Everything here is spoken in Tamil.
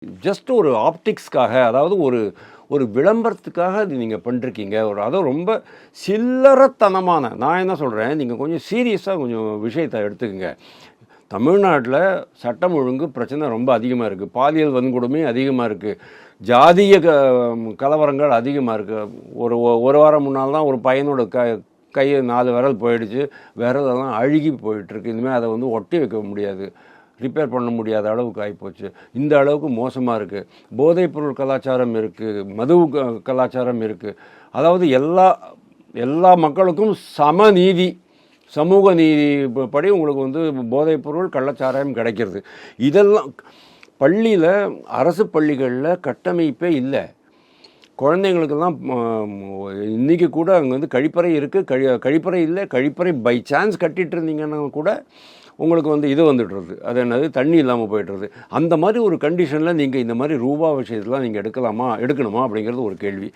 ஜஸ்ட் ஒரு ஆப்டிக்ஸ்க்காக, அதாவது ஒரு ஒரு விளம்பரத்துக்காக அது நீங்கள் பண்ணிருக்கீங்க. அதுவும் ரொம்ப சில்லறத்தனமான, நான் என்ன சொல்கிறேன், நீங்கள் கொஞ்சம் சீரியஸாக கொஞ்சம் விஷயத்தை எடுத்துக்கங்க. தமிழ்நாட்டில் சட்டம் ஒழுங்கு பிரச்சனை ரொம்ப அதிகமாக இருக்குது. பாலியல் வன்கொடுமை அதிகமாக இருக்குது. ஜாதிய கலவரங்கள் அதிகமாக இருக்குது. ஒரு வாரம் முன்னால் தான் ஒரு பையனோட கையை 4 விரல் போயிடுச்சு. விரலெல்லாம் அழுகி போயிட்டுருக்கு. இனிமேல் அதை ஒட்டி வைக்க முடியாது, ரிப்பேர் பண்ண முடியாத அளவுக்கு ஆகிப்போச்சு. இந்த அளவுக்கு மோசமாக இருக்குது. போதைப்பொருள் கலாச்சாரம் இருக்குது, மது கலாச்சாரம் இருக்குது. அதாவது எல்லா மக்களுக்கும் சமநீதி, சமூக நீதி படி உங்களுக்கு போதைப்பொருள் கள்ளச்சாராயம் கிடைக்கிறது. இதெல்லாம் பள்ளியில், அரசு பள்ளிகளில் கட்டமைப்பே இல்லை. குழந்தைங்களுக்கெல்லாம் இன்றைக்கி கூட அங்கே கழிப்பறை இருக்குது, கழிப்பறை இல்லை. கழிப்பறை பை சான்ஸ் கட்டிகிட்டு இருந்தீங்கன்னா கூட உங்களுக்கு இது வந்துடுறது. அது என்னது, தண்ணி இல்லாமல் போய்ட்டுறது. அந்த மாதிரி ஒரு கண்டிஷனில் நீங்கள் இந்த மாதிரி ரூபா விஷயத்தெலாம் நீங்கள் எடுக்கணுமா அப்படிங்கிறது ஒரு கேள்வி.